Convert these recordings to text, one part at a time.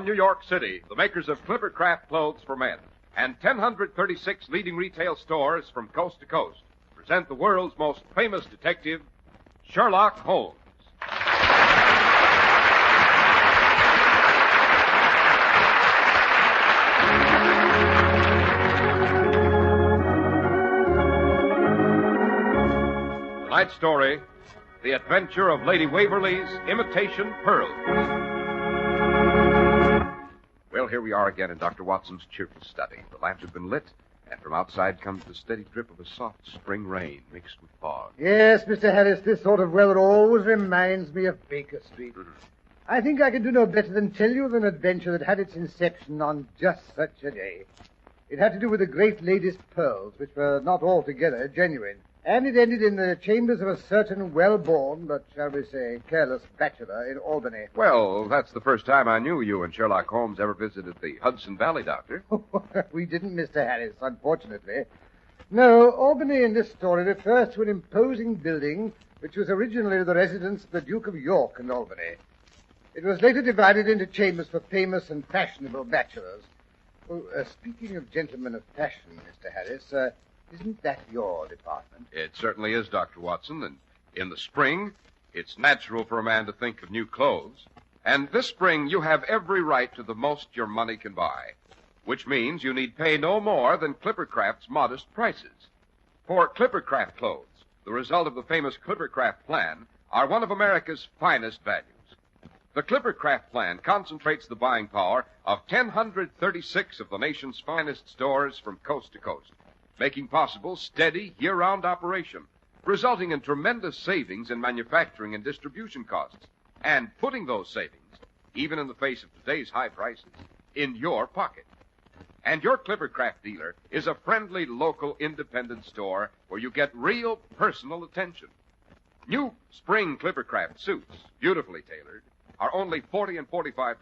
New York City, the makers of Clippercraft clothes for men, and 1,036 leading retail stores from coast to coast, present the world's most famous detective, Sherlock Holmes. Tonight's story, The Adventure of Lady Waverlys' Imitation Pearls. Well, here we are again in Dr. Watson's cheerful study. The lamps have been lit, and from outside comes the steady drip of a soft spring rain mixed with fog. Yes, Mr. Harris, this sort of weather always reminds me of Baker Street. I think I can do no better than tell you of an adventure that had its inception on just such a day. It had to do with a great lady's pearls, which were not altogether genuine. And it ended in the chambers of a certain well-born, but shall we say, careless bachelor in Albany. Well, that's the first time I knew you and Sherlock Holmes ever visited the Hudson Valley, Doctor. We didn't, Mr. Harris, unfortunately. No, Albany in this story refers to an imposing building which was originally the residence of the Duke of York in Albany. It was later divided into chambers for famous and fashionable bachelors. Oh, speaking of gentlemen of fashion, Mr. Harris, isn't that your department? It certainly is, Dr. Watson, and in the spring, it's natural for a man to think of new clothes. And this spring, you have every right to the most your money can buy, which means you need pay no more than Clippercraft's modest prices. For Clippercraft clothes, the result of the famous Clippercraft plan, are one of America's finest values. The Clippercraft plan concentrates the buying power of 1,036 of the nation's finest stores from coast to coast, making possible steady, year-round operation, resulting in tremendous savings in manufacturing and distribution costs, and putting those savings, even in the face of today's high prices, in your pocket. And your Clippercraft dealer is a friendly, local, independent store where you get real personal attention. New spring Clippercraft suits, beautifully tailored, are only $40 and $45.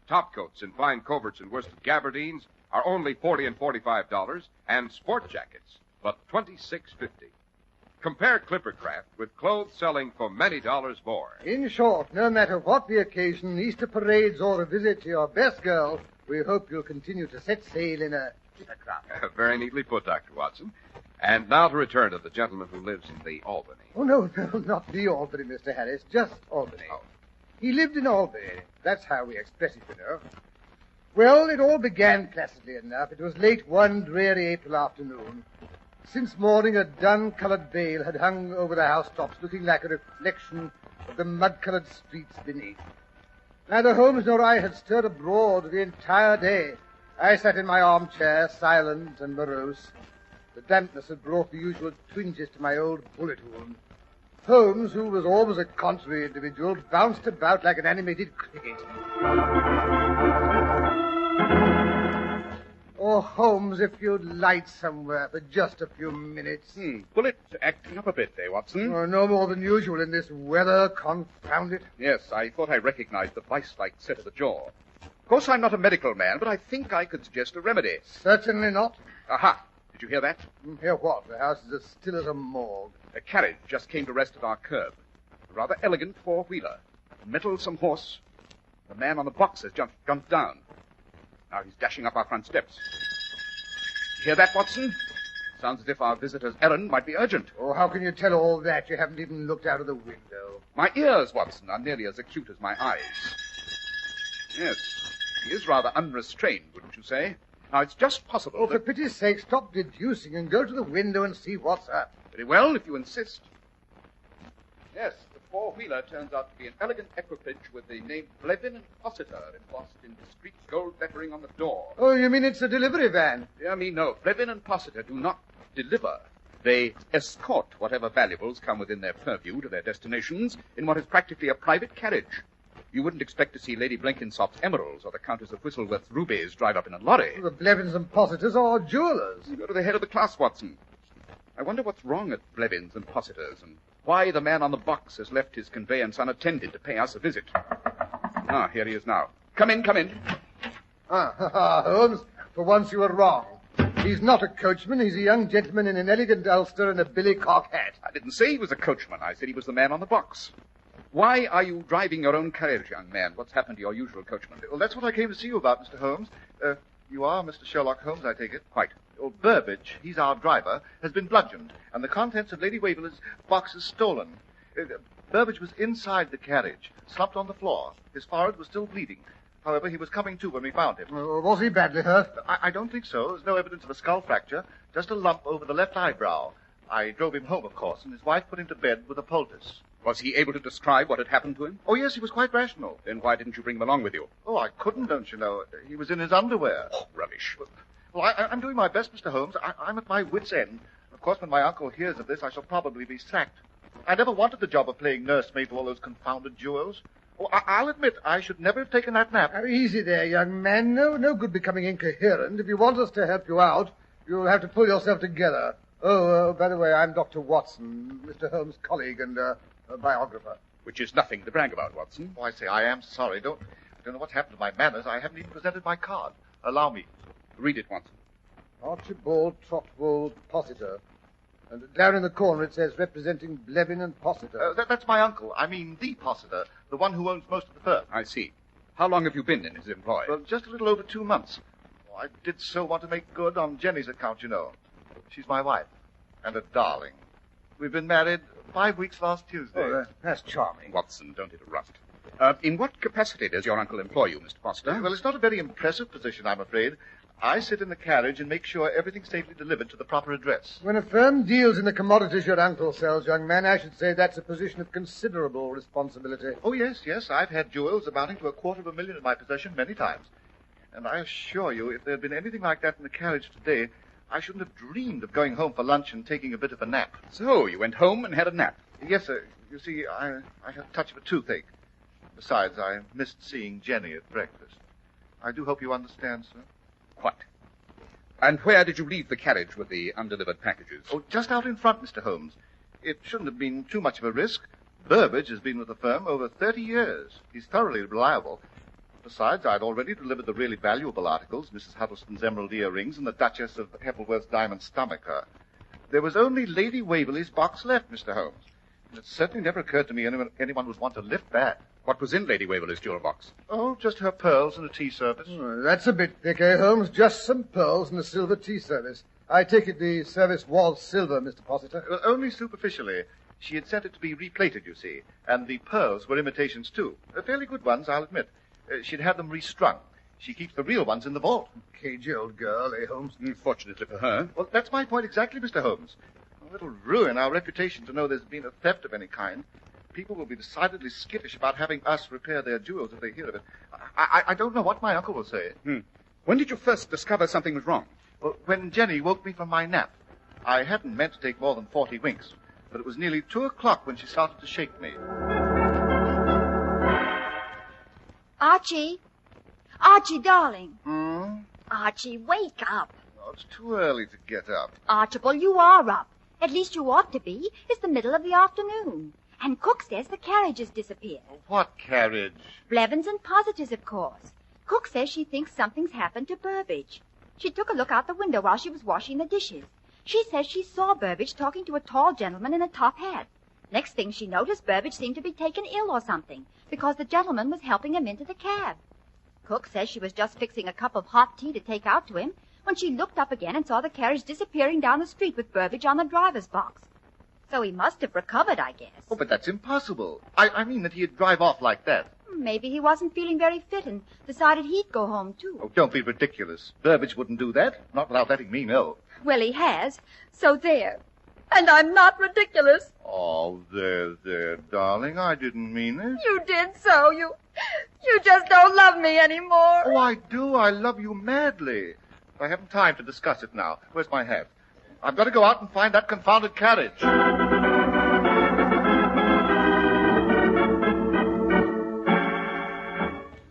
Top coats in fine coverts and worsted gabardines are only $40 and $45, and sport jackets, but $26.50. Compare Clippercraft with clothes selling for many dollars more. In short, no matter what the occasion, Easter parades or a visit to your best girl, we hope you'll continue to set sail in a Clippercraft. Very neatly put, Dr. Watson. And now to return to the gentleman who lives in the Albany. Oh, no, not the Albany, Mr. Harris, just Albany. Oh. He lived in Albany. That's how we express it, you know. Well, it all began placidly enough. It was late one dreary April afternoon. Since morning, a dun-colored veil had hung over the housetops, looking like a reflection of the mud-colored streets beneath. Neither Holmes nor I had stirred abroad the entire day. I sat in my armchair, silent and morose. The dampness had brought the usual twinges to my old bullet wound. Holmes, who was always a contrary individual, bounced about like an animated cricket. Oh, Holmes, if you'd light somewhere for just a few minutes. Bullet acting up a bit, eh, Watson? Oh, no more than usual in this weather, confound it. Yes, I thought I recognized the vice-like set of the jaw. Of course, I'm not a medical man, but I think I could suggest a remedy. Certainly not. Aha! Did you hear that? Hear what? The house is as still as a morgue. A carriage just came to rest at our curb. A rather elegant four-wheeler. A mettlesome horse. The man on the box has jumped down. Now he's dashing up our front steps. You hear that, Watson? Sounds as if our visitor's errand might be urgent. Oh, how can you tell all that? You haven't even looked out of the window. My ears, Watson, are nearly as acute as my eyes. Yes, he is rather unrestrained, wouldn't you say? Now, it's just possible Oh, for pity's sake, stop deducing and go to the window and see what's up. Very well, if you insist. Yes, the four-wheeler turns out to be an elegant equipage with the name Blevin and Fossiter embossed in discreet gold lettering on the door. Oh, you mean it's a delivery van? Dear me, no. Blevin and Fossiter do not deliver. They escort whatever valuables come within their purview to their destinations in what is practically a private carriage. You wouldn't expect to see Lady Blenkinsop's emeralds or the Countess of Whistleworth's rubies drive up in a lorry. The Blevins and Fossiters are jewelers. Go to the head of the class, Watson. I wonder what's wrong at Blevins and Fossiters, and why the man on the box has left his conveyance unattended to pay us a visit. Ah, here he is now. Come in, come in. Holmes, for once you were wrong. He's not a coachman. He's a young gentleman in an elegant ulster and a billycock hat. I didn't say he was a coachman. I said he was the man on the box. Why are you driving your own carriage, young man? What's happened to your usual coachman? Well, that's what I came to see you about, Mr. Holmes. You are Mr. Sherlock Holmes, I take it? Quite. Well, Burbage, he's our driver, has been bludgeoned, and the contents of Lady Waverlys' box is stolen. Burbage was inside the carriage, slumped on the floor. His forehead was still bleeding. However, he was coming to when we found him. Was he badly hurt? I don't think so. There's no evidence of a skull fracture, just a lump over the left eyebrow. I drove him home, of course, and his wife put him to bed with a poultice. Was he able to describe what had happened to him? Oh, yes, he was quite rational. Then why didn't you bring him along with you? Oh, I couldn't, don't you know. He was in his underwear. Oh, rubbish. Well, I'm doing my best, Mr. Holmes. I'm at my wit's end. Of course, when my uncle hears of this, I shall probably be sacked. I never wanted the job of playing nursemaid to all those confounded jewels. Oh, I'll admit, I should never have taken that nap. Easy there, young man. No good becoming incoherent. If you want us to help you out, you'll have to pull yourself together. Oh, by the way, I'm Dr. Watson, Mr. Holmes' colleague and biographer. Which is nothing to brag about, Watson. Oh, I say, I am sorry. I don't know what's happened to my manners. I haven't even presented my card. Allow me. Read it, Watson. Archibald Trotwold Possitor. And down in the corner it says representing Blevin and Possitor. That's my uncle. I mean, the Possitor, the one who owns most of the firm. I see. How long have you been in his employ? Well, just a little over 2 months. Oh, I did so want to make good on Jenny's account, you know. She's my wife. And a darling. We've been married 5 weeks last Tuesday. Oh, that's charming. Watson, don't interrupt. In what capacity does your uncle employ you, Mr. Foster? Well, it's not a very impressive position, I'm afraid. I sit in the carriage and make sure everything's safely delivered to the proper address. When a firm deals in the commodities your uncle sells, young man, I should say that's a position of considerable responsibility. Oh, yes. I've had jewels amounting to $250,000 in my possession many times. And I assure you, if there had been anything like that in the carriage today, I shouldn't have dreamed of going home for lunch and taking a bit of a nap. So, you went home and had a nap? Yes, sir. You see, I had a touch of a toothache. Besides, I missed seeing Jenny at breakfast. I do hope you understand, sir. Quite. And where did you leave the carriage with the undelivered packages? Oh, just out in front, Mr. Holmes. It shouldn't have been too much of a risk. Burbage has been with the firm over 30 years. He's thoroughly reliable. Besides, I'd already delivered the really valuable articles, Mrs. Huddlestone's emerald earrings and the Duchess of Heffelworth's diamond stomacher. There was only Lady Waverlys' box left, Mr. Holmes. And it certainly never occurred to me anyone would want to lift that. What was in Lady Waverlys' jewel box? Oh, just her pearls and a tea service. Oh, that's a bit thick, eh, Holmes? Just some pearls and a silver tea service. I take it the service was silver, Mr. Possitor. Well, only superficially. She had sent it to be replated, you see, and the pearls were imitations, too. Fairly good ones, I'll admit. She'd had them restrung. She keeps the real ones in the vault. Cagey old girl, eh, Holmes? Fortunately for her. Well, that's my point exactly, Mr. Holmes. It'll ruin our reputation to know there's been a theft of any kind. People will be decidedly skittish about having us repair their jewels if they hear of it. I don't know what my uncle will say. When did you first discover something was wrong? Well, when Jenny woke me from my nap. I hadn't meant to take more than 40 winks, but it was nearly 2 o'clock when she started to shake me. Archie! Archie, darling. Hmm? Archie, wake up. Oh, it's too early to get up. Archibald, you are up. At least you ought to be. It's the middle of the afternoon. And Cook says the carriage has disappeared. What carriage? Blevins and Positors, of course. Cook says she thinks something's happened to Burbage. She took a look out the window while she was washing the dishes. She says she saw Burbage talking to a tall gentleman in a top hat. Next thing she noticed, Burbage seemed to be taken ill or something, because the gentleman was helping him into the cab. Cook says she was just fixing a cup of hot tea to take out to him when she looked up again and saw the carriage disappearing down the street with Burbage on the driver's box. So he must have recovered, I guess. Oh, but that's impossible. I mean that he'd drive off like that. Maybe he wasn't feeling very fit and decided he'd go home, too. Oh, don't be ridiculous. Burbage wouldn't do that, not without letting me know. Well, he has. So there. And I'm not ridiculous. Oh, there, darling. I didn't mean it. You did so. You just don't love me anymore. Oh, I do. I love you madly. I haven't time to discuss it now. Where's my hat? I've got to go out and find that confounded carriage.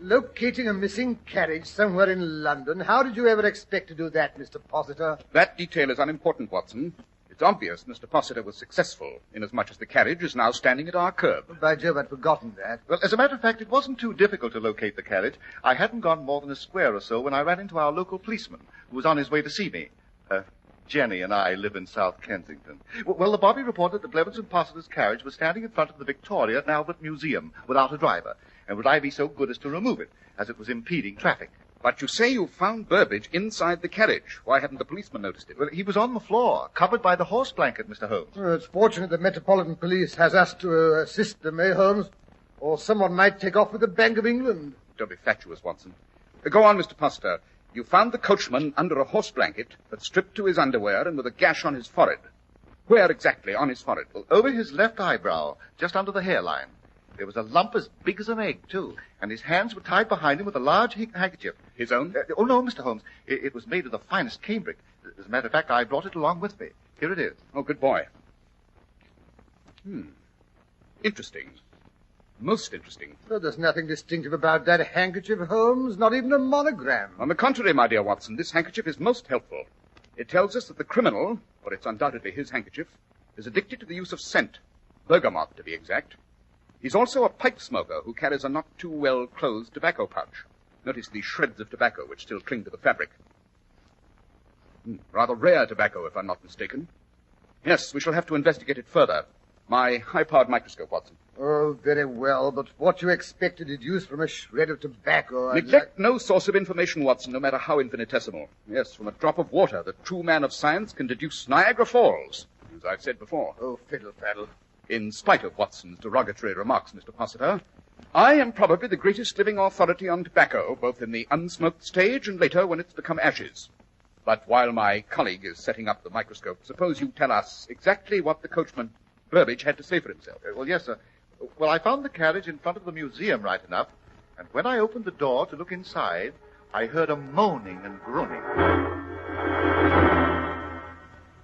Locating a missing carriage somewhere in London. How did you ever expect to do that, Mr. Possitor? That detail is unimportant, Watson. It's obvious Mr. Possitor was successful, inasmuch as the carriage is now standing at our curb. By Jove, I'd forgotten that. Well, as a matter of fact, it wasn't too difficult to locate the carriage. I hadn't gone more than a square or so when I ran into our local policeman, who was on his way to see me. Jenny and I live in South Kensington. Well, the bobby reported that Blevins and Possiter's carriage was standing in front of the Victoria and Albert Museum without a driver. And would I be so good as to remove it, as it was impeding traffic? But you say you found Burbage inside the carriage. Why hadn't the policeman noticed it? Well, he was on the floor, covered by the horse blanket, Mr. Holmes. Well, it's fortunate the Metropolitan Police has us to assist them, eh, Holmes? Or someone might take off with the Bank of England. Don't be fatuous, Watson. Go on, Mr. Possiter. You found the coachman under a horse blanket, but stripped to his underwear and with a gash on his forehead. Where exactly on his forehead? Well, over his left eyebrow, just under the hairline. There was a lump as big as an egg, too, and his hands were tied behind him with a large handkerchief. His own? Oh, no, Mr. Holmes. It was made of the finest cambric. As a matter of fact, I brought it along with me. Here it is. Oh, good boy. Interesting. Most interesting. Well, there's nothing distinctive about that handkerchief, Holmes. Not even a monogram. On the contrary, my dear Watson, this handkerchief is most helpful. It tells us that the criminal, for it's undoubtedly his handkerchief, is addicted to the use of scent. Bergamot, to be exact. He's also a pipe smoker who carries a not too well-closed tobacco pouch. Notice the shreds of tobacco which still cling to the fabric. Rather rare tobacco, if I'm not mistaken. Yes, we shall have to investigate it further. My high-powered microscope, Watson. Oh, very well, but what you expect to deduce from a shred of tobacco... Neglect no source of information, Watson, no matter how infinitesimal. Yes, from a drop of water, the true man of science can deduce Niagara Falls, as I've said before. Oh, fiddle-faddle. In spite of Watson's derogatory remarks, Mr. Possiter, I am probably the greatest living authority on tobacco, both in the unsmoked stage and later when it's become ashes. But while my colleague is setting up the microscope, suppose you tell us exactly what the coachman, Burbage, had to say for himself. Well, yes, sir. Well, I found the carriage in front of the museum right enough, and when I opened the door to look inside, I heard a moaning and groaning.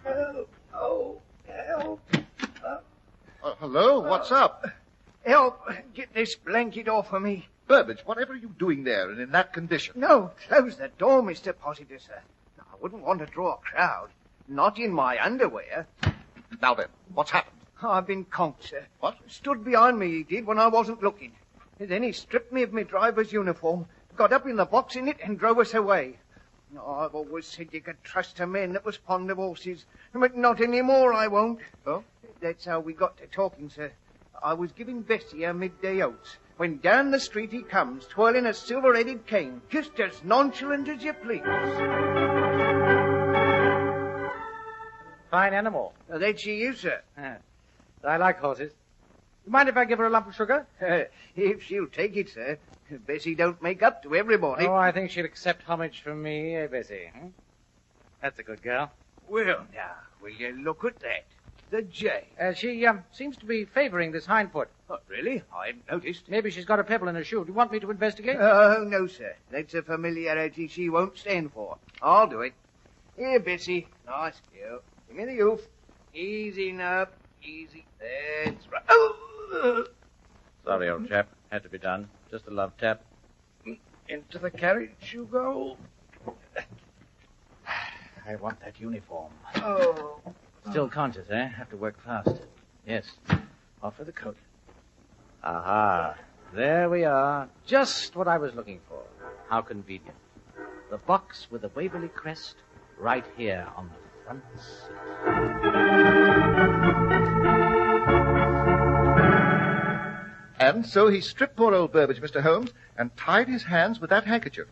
Help! Oh, help! Hello, what's up? Help! Get this blanket off of me. Burbage, whatever are you doing there and in that condition? No, close the door, Mr. Possiter, sir. I wouldn't want to draw a crowd. Not in my underwear. Now then, what's happened? I've been conked, sir. What? Stood behind me, he did, when I wasn't looking. Then he stripped me of my driver's uniform, got up in the box in it, and drove us away. Oh, I've always said you could trust a man that was fond of horses, but not anymore, I won't. Oh? That's how we got to talking, sir. I was giving Bessie her midday oats, when down the street he comes, twirling a silver-headed cane, just as nonchalant as you please. Fine animal. That she is, sir. I like horses. You mind if I give her a lump of sugar? If she'll take it, sir. Bessie don't make up to everybody. Oh, I think she'll accept homage from me, Bessie? That's a good girl. Well, now, will you look at that? The J. She seems to be favoring this hind foot. Oh, really? I haven't noticed. Maybe she's got a pebble in her shoe. Do you want me to investigate? Oh, no, sir. That's a familiarity she won't stand for. I'll do it. Here, Bessie. Nice girl. Give me the hoof. Easy now. Easy. That's right. Oh! Sorry, old chap. Had to be done. Just a love tap. Into the carriage you go. I want that uniform. Oh. Still conscious, eh? Have to work fast. Yes. Off with the coat. Aha. There we are. Just what I was looking for. How convenient. The box with the Waverly crest right here on the front seat. And so he stripped poor old Burbage, Mr. Holmes, and tied his hands with that handkerchief.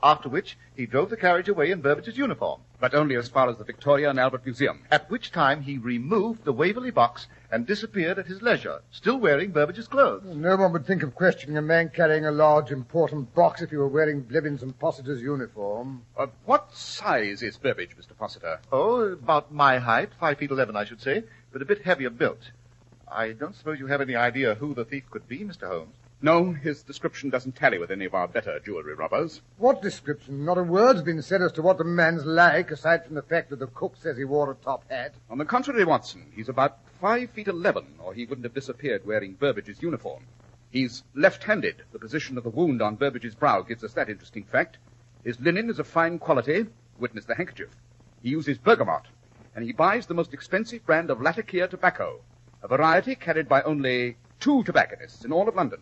After which, he drove the carriage away in Burbage's uniform. But only as far as the Victoria and Albert Museum. At which time he removed the Waverley box and disappeared at his leisure, still wearing Burbage's clothes. No one would think of questioning a man carrying a large, important box if he were wearing Blevins and Possiter's uniform. What size is Burbage, Mr. Possiter? Oh, about my height, 5'11", I should say, but a bit heavier built. I don't suppose you have any idea who the thief could be, Mr. Holmes. No, his description doesn't tally with any of our better jewelry robbers. What description? Not a word's been said as to what the man's like, aside from the fact that the cook says he wore a top hat. On the contrary, Watson, he's about 5'11", or he wouldn't have disappeared wearing Burbage's uniform. He's left-handed. The position of the wound on Burbage's brow gives us that interesting fact. His linen is of fine quality, witness the handkerchief. He uses bergamot, and he buys the most expensive brand of Latakia tobacco, a variety carried by only 2 tobacconists in all of London.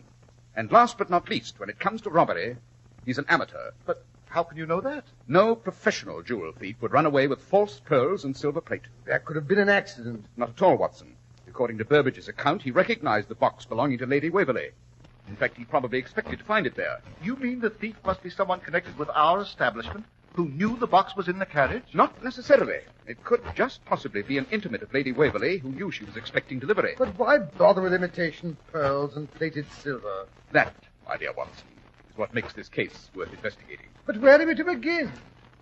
And last but not least, when it comes to robbery, he's an amateur. But How can you know that? No professional jewel thief would run away with false pearls and silver plate. That could have been an accident. Not at all, Watson. According to Burbage's account, he recognized the box belonging to Lady Waverly. In fact, he probably expected to find it there. You mean the thief must be someone connected with our establishment who knew the box was in the carriage? Not necessarily. It could just possibly be an intimate of Lady Waverly who knew she was expecting delivery. But why bother with imitation pearls and plated silver? That, my dear Watson, is what makes this case worth investigating. But where are we to begin?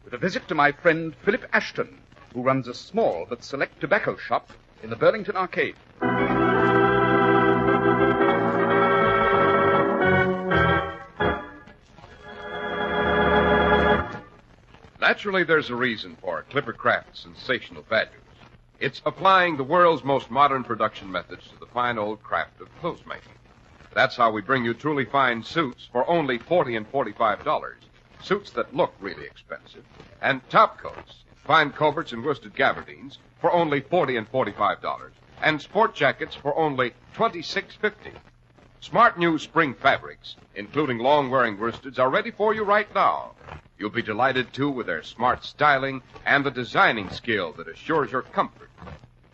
With a visit to my friend Philip Ashton, who runs a small but select tobacco shop in the Burlington Arcade. Naturally, there's a reason for Clippercraft's sensational values. It's applying the world's most modern production methods to the fine old craft of clothes making. That's how we bring you truly fine suits for only $40 and $45. Suits that look really expensive. And top coats, fine coverts and worsted gabardines for only $40 and $45. And sport jackets for only $26.50. Smart new spring fabrics, including long-wearing worsteds, are ready for you right now. You'll be delighted, too, with their smart styling and the designing skill that assures your comfort.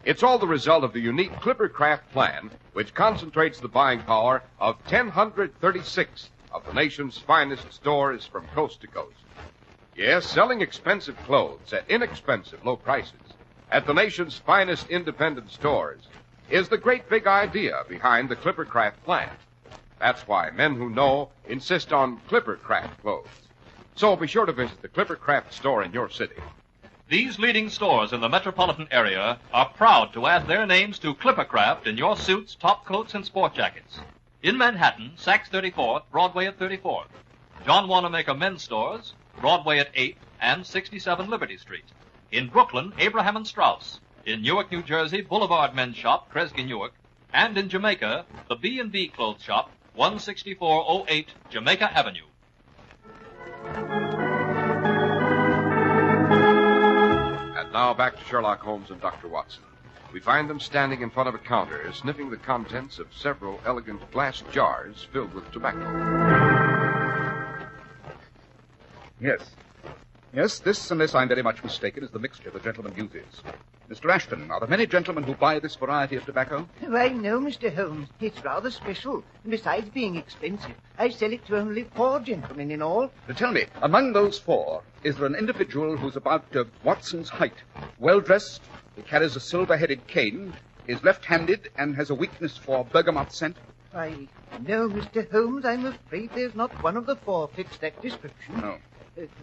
It's all the result of the unique Clippercraft plan, which concentrates the buying power of 1,036 of the nation's finest stores from coast to coast. Yes, selling expensive clothes at inexpensive low prices at the nation's finest independent stores is the great big idea behind the Clippercraft plan. That's why men who know insist on Clippercraft clothes. So be sure to visit the Clippercraft store in your city. These leading stores in the metropolitan area are proud to add their names to Clippercraft in your suits, top coats, and sport jackets. In Manhattan, Saks 34th, Broadway at 34th. John Wanamaker men's stores, Broadway at 8th and 67 Liberty Street. In Brooklyn, Abraham and Strauss. In Newark, New Jersey, Boulevard Men's Shop, Kresge Newark. And in Jamaica, the B&B Clothes Shop, 16408 Jamaica Avenue. And now back to Sherlock Holmes and Dr. Watson. We find them standing in front of a counter, sniffing the contents of several elegant glass jars filled with tobacco. Yes, this, unless I'm very much mistaken, is the mixture the gentleman uses. Mr. Ashton, are there many gentlemen who buy this variety of tobacco? Why, no, Mr. Holmes. It's rather special. And besides being expensive, I sell it to only 4 gentlemen in all. Tell me, among those 4, is there an individual who's about Watson's height, well-dressed, who carries a silver-headed cane, is left-handed, and has a weakness for bergamot scent? Why, no, Mr. Holmes, I'm afraid there's not one of the 4 fits that description. No.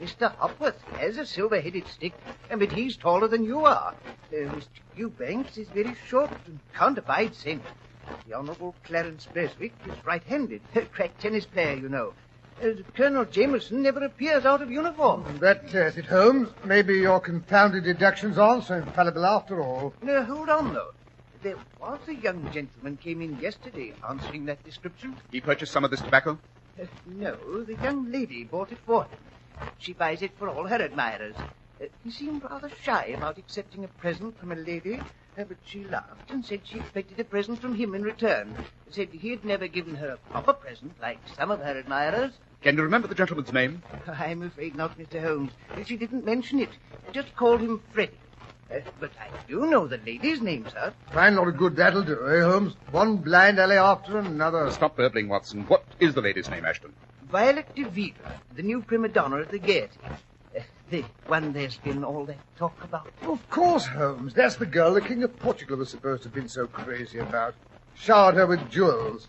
Mr. Hopworth has a silver-headed stick, but he's taller than you are. Mr. Eubanks is very short and can't abide scent. The Honourable Clarence Beswick is right-handed, crack tennis player, you know. Colonel Jameson never appears out of uniform. That tears it, Holmes. Maybe your confounded deductions aren't so infallible after all. No, hold on, though. There was a young gentleman came in yesterday answering that description. He purchased some of this tobacco? No, the young lady bought it for him. She buys it for all her admirers. He seemed rather shy about accepting a present from a lady, but she laughed and said she expected a present from him in return. Said he had never given her a proper present like some of her admirers. Can you remember the gentleman's name? I'm afraid not, Mr. Holmes. She didn't mention it. Just called him Freddie. But I do know the lady's name, sir. Fine lot of good that'll do, eh, Holmes? One blind alley after another. Stop burbling, Watson. What is the lady's name, Ashton? Violet DeVille, the new prima donna at the Gaiety. The one there's been all that talk about. Of course, Holmes. That's the girl the King of Portugal was supposed to have been so crazy about. Showered her with jewels.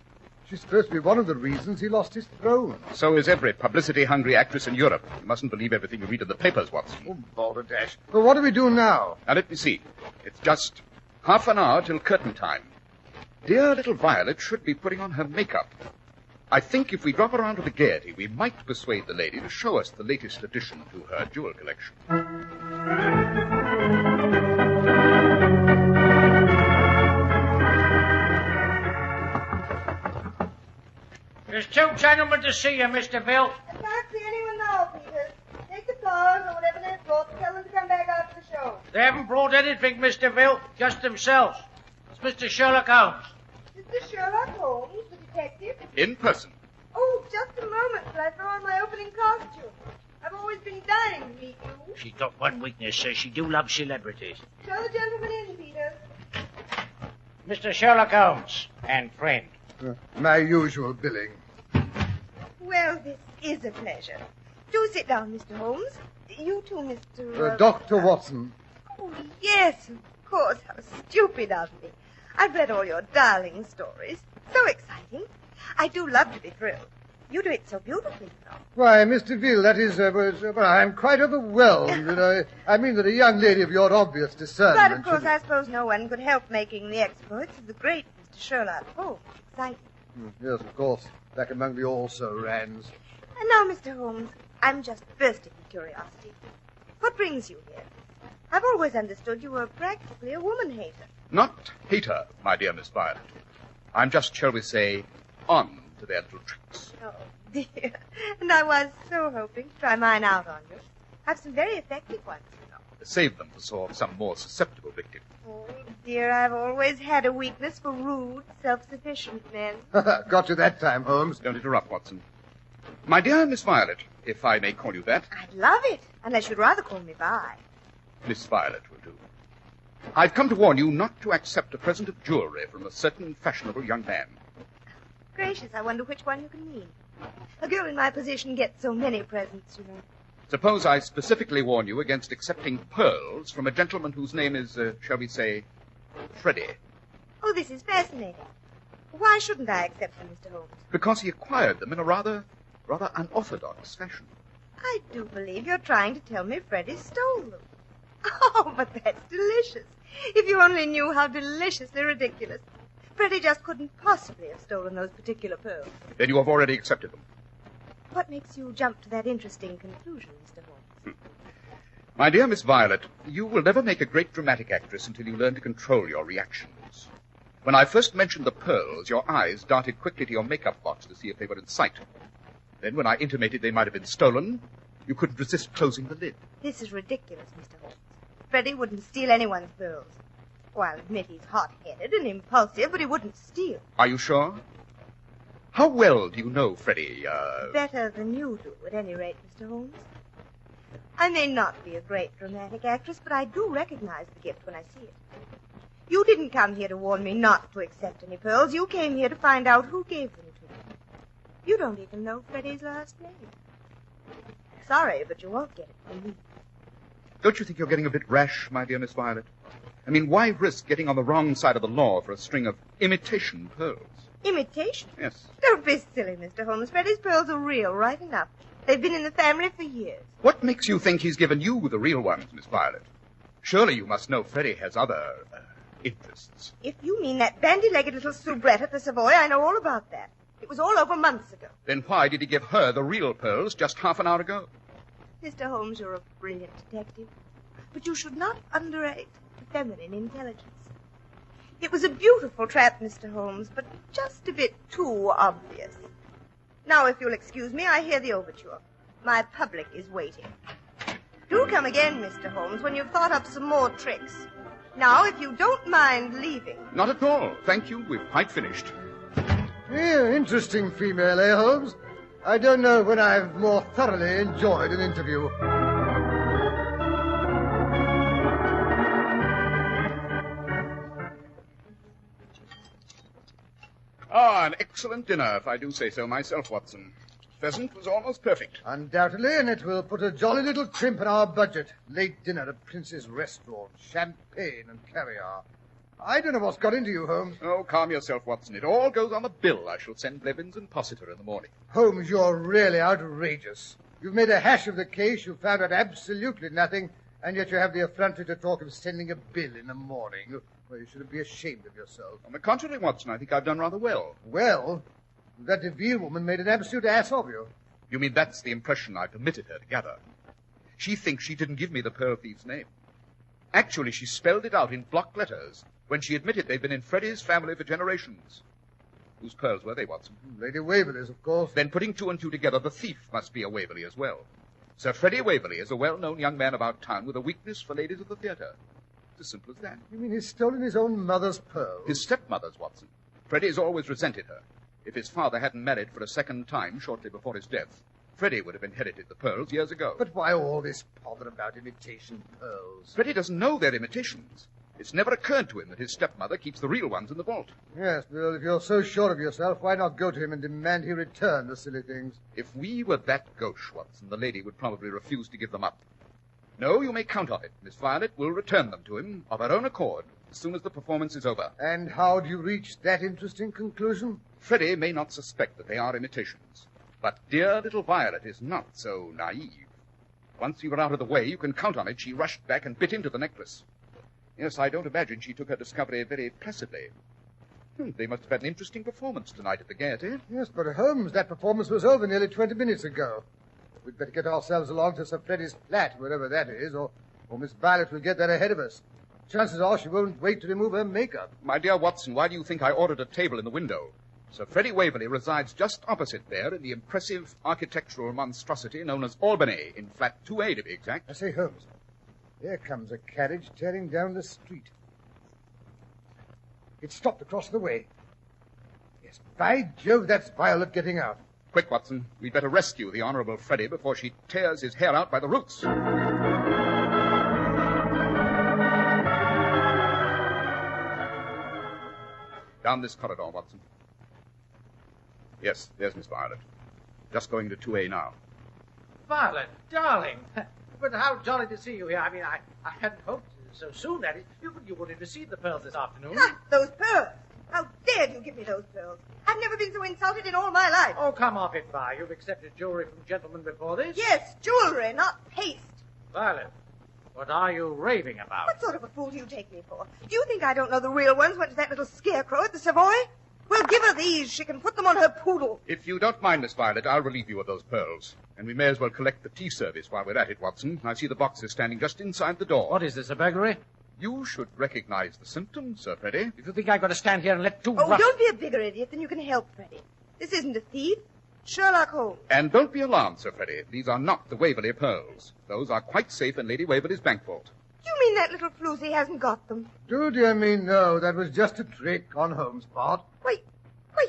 She's supposed to be one of the reasons he lost his throne. So is every publicity-hungry actress in Europe. You mustn't believe everything you read in the papers, Watson. Oh, balderdash. Well, what do we do now? Now, let me see. It's just half an hour till curtain time. Dear little Violet should be putting on her makeup. I think if we drop around to the Gaiety, we might persuade the lady to show us the latest addition to her jewel collection. There's 2 gentlemen to see you, Mr. Bill. I can't see anyone now, Peters. Take the cars or whatever they've brought and tell them to come back after the show. They haven't brought anything, Mr. Bill, just themselves. It's Mr. Sherlock Holmes. Mr. Sherlock Holmes, the detective? In person. Oh, just a moment till I throw on my opening costume. I've always been dying to meet you. She's got one weakness, sir. She do love celebrities. Show the gentleman in, Peters. Mr. Sherlock Holmes and friend. My usual billing. Well, this is a pleasure. Do sit down, Mr. Holmes. You too, Mr. Dr. Watson. Oh, yes, of course. How stupid of me. I've read all your darling stories. So exciting. I do love to be thrilled. You do it so beautifully, you know. Why, Mr. Veal, that is, well, I'm quite overwhelmed. I mean that a young lady of your obvious discernment... But, of course, I suppose no one could help making the exploits of the great Mr. Sherlock Holmes exciting. Yes, of course. Back among the also-rans. And now, Mr. Holmes, I'm just bursting with curiosity. What brings you here? I've always understood you were practically a woman-hater. Not hater, my dear Miss Violet. I'm just, shall we say, on to their little tricks. Oh, dear. And I was so hoping to try mine out on you. I've some very effective ones, you know. Save them for some more susceptible victim. Oh, dear, I've always had a weakness for rude, self-sufficient men. Got you that time, Holmes. Don't interrupt, Watson. My dear Miss Violet, if I may call you that. I'd love it, unless you'd rather call me Vi. Miss Violet will do. I've come to warn you not to accept a present of jewelry from a certain fashionable young man. Gracious, I wonder which one you can mean. A girl in my position gets so many presents, you know. Suppose I specifically warn you against accepting pearls from a gentleman whose name is, shall we say, Freddie. Oh, this is fascinating. Why shouldn't I accept them, Mr. Holmes? Because he acquired them in a rather unorthodox fashion. I do believe you're trying to tell me Freddie stole them. Oh, but that's delicious. If you only knew how deliciously ridiculous. Freddie just couldn't possibly have stolen those particular pearls. Then you have already accepted them. What makes you jump to that interesting conclusion, Mr. Holmes? My dear Miss Violet, you will never make a great dramatic actress until you learn to control your reactions. When I first mentioned the pearls, your eyes darted quickly to your makeup box to see if they were in sight. Then when I intimated they might have been stolen, you couldn't resist closing the lid. This is ridiculous, Mr. Holmes. Freddie wouldn't steal anyone's pearls. Oh, I'll admit he's hot-headed and impulsive, but he wouldn't steal. Are you sure? How well do you know Freddie, Better than you do, at any rate, Mr. Holmes. I may not be a great dramatic actress, but I do recognize the gift when I see it. You didn't come here to warn me not to accept any pearls. You came here to find out who gave them to me. You don't even know Freddie's last name. Sorry, but you won't get it from me. Don't you think you're getting a bit rash, my dear Miss Violet? I mean, why risk getting on the wrong side of the law for a string of imitation pearls? Imitation? Yes. Don't be silly, Mr. Holmes. Freddie's pearls are real, right enough. They've been in the family for years. What makes you think he's given you the real ones, Miss Violet? Surely you must know Freddie has other, interests. If you mean that bandy-legged little soubrette at the Savoy, I know all about that. It was all over months ago. Then why did he give her the real pearls just half an hour ago? Mr. Holmes, you're a brilliant detective. But you should not underrate the feminine intelligence. It was a beautiful trap, Mr. Holmes, but just a bit too obvious. Now, if you'll excuse me, I hear the overture. My public is waiting. Do come again, Mr. Holmes, when you've thought up some more tricks. Now, if you don't mind leaving. Not at all. Thank you. We've quite finished. Yeah, interesting female, eh, Holmes? I don't know when I've more thoroughly enjoyed an interview. Ah, an excellent dinner, if I do say so myself, Watson. Pheasant was almost perfect. Undoubtedly, and it will put a jolly little crimp in our budget. Late dinner at Prince's Restaurant, champagne and caviar. I don't know what's got into you, Holmes. Oh, calm yourself, Watson. It all goes on the bill. I shall send Blevins and Possitor in the morning. Holmes, you're really outrageous. You've made a hash of the case, you've found out absolutely nothing, and yet you have the effrontery to talk of sending a bill in the morning. Well, you shouldn't be ashamed of yourself. On the contrary, Watson, I think I've done rather well. Well, that DeVille woman made an absolute ass of you. You mean that's the impression I permitted her to gather? She thinks she didn't give me the pearl thief's name. Actually, she spelled it out in block letters when she admitted they'd been in Freddie's family for generations. Whose pearls were they, Watson? Lady Waverlys, of course. Then putting two and two together, the thief must be a Waverly as well. Sir Freddie Waverly is a well-known young man about town with a weakness for ladies of the theatre. It's as simple as that. You mean he's stolen his own mother's pearls? His stepmother's, Watson. Freddie's always resented her. If his father hadn't married for a second time shortly before his death, Freddie would have inherited the pearls years ago. But why all this bother about imitation pearls? Freddie doesn't know they're imitations. It's never occurred to him that his stepmother keeps the real ones in the vault. Yes, well, if you're so sure of yourself, why not go to him and demand he return the silly things? If we were that gauche, Watson, the lady would probably refuse to give them up. No, you may count on it. Miss Violet will return them to him of her own accord as soon as the performance is over. And how do you reach that interesting conclusion? Freddie may not suspect that they are imitations, but dear little Violet is not so naive. Once you were out of the way, you can count on it. She rushed back and bit into the necklace. Yes, I don't imagine she took her discovery very placidly. They must have had an interesting performance tonight at the Gaiety. Yes, but Holmes, that performance was over nearly 20 minutes ago. We'd better get ourselves along to Sir Freddie's flat, wherever that is, or Miss Violet will get there ahead of us. Chances are she won't wait to remove her makeup. My dear Watson, why do you think I ordered a table in the window? Sir Freddie Waverley resides just opposite there in the impressive architectural monstrosity known as Albany, in flat 2A to be exact. I say, Holmes, there comes a carriage tearing down the street. It stopped across the way. Yes, by Jove, that's Violet getting out. Quick, Watson. We'd better rescue the Honorable Freddie before she tears his hair out by the roots. Down this corridor, Watson. Yes, there's Miss Violet. Just going to 2A now. Violet, darling. But how jolly to see you here. I mean, I hadn't hoped so soon, that is. You would have received the pearls this afternoon. Not those pearls. How dared you give me those pearls? I've never been so insulted in all my life. Oh, come off it, Vi. You've accepted jewelry from gentlemen before this? Yes, jewelry, not paste. Violet, what are you raving about? What sort of a fool do you take me for? Do you think I don't know the real ones went to that little scarecrow at the Savoy? Well, give her these. She can put them on her poodle. If you don't mind, Miss Violet, I'll relieve you of those pearls. And we may as well collect the tea service while we're at it, Watson. I see the boxes standing just inside the door. What is this, a burglary? You should recognize the symptoms, Sir Freddie. If you think I've got to stand here and let two Oh, don't be a bigger idiot than you can help, Freddie. This isn't a thief. It's Sherlock Holmes. And don't be alarmed, Sir Freddie. These are not the Waverley pearls. Those are quite safe in Lady Waverley's bank vault. You mean that little floozy hasn't got them? Do dear me, no. That was just a trick on Holmes' part. Why,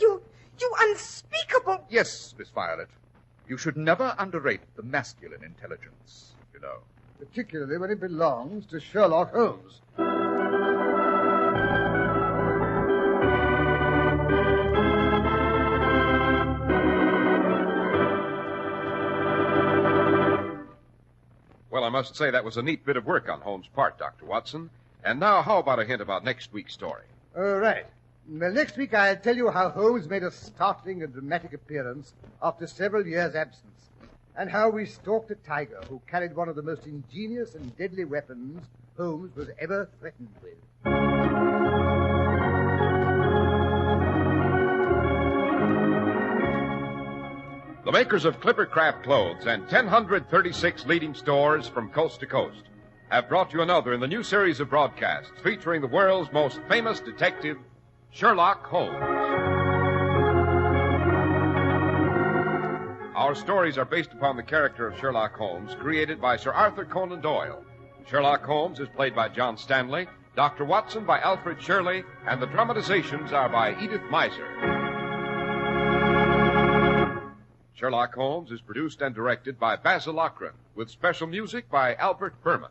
you unspeakable... Yes, Miss Violet. You should never underrate the masculine intelligence, you know. Particularly when it belongs to Sherlock Holmes. Well, I must say that was a neat bit of work on Holmes' part, Dr. Watson. And now, how about a hint about next week's story? Right. Well, next week I'll tell you how Holmes made a startling and dramatic appearance after several years' absence, and how we stalked a tiger who carried one of the most ingenious and deadly weapons Holmes was ever threatened with. The makers of Clippercraft clothes and 1,036 leading stores from coast to coast have brought you another in the new series of broadcasts featuring the world's most famous detective, Sherlock Holmes. Our stories are based upon the character of Sherlock Holmes, created by Sir Arthur Conan Doyle. Sherlock Holmes is played by John Stanley, Dr. Watson by Alfred Shirley, and the dramatizations are by Edith Miser. Sherlock Holmes is produced and directed by Basil Lochran, with special music by Albert Berman.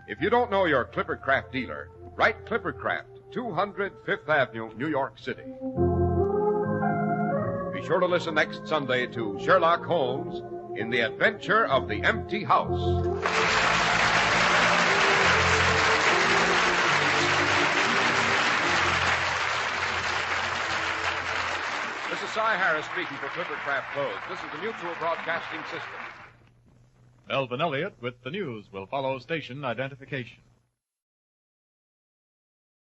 If you don't know your Clippercraft dealer, write Clippercraft, 200 Fifth Avenue, New York City. Be sure to listen next Sunday to Sherlock Holmes in The Adventure of the Empty House. This is Cy Harris speaking for Clippercraft Clothes. This is the Mutual Broadcasting System. Melvin Elliott with the news will follow station identification.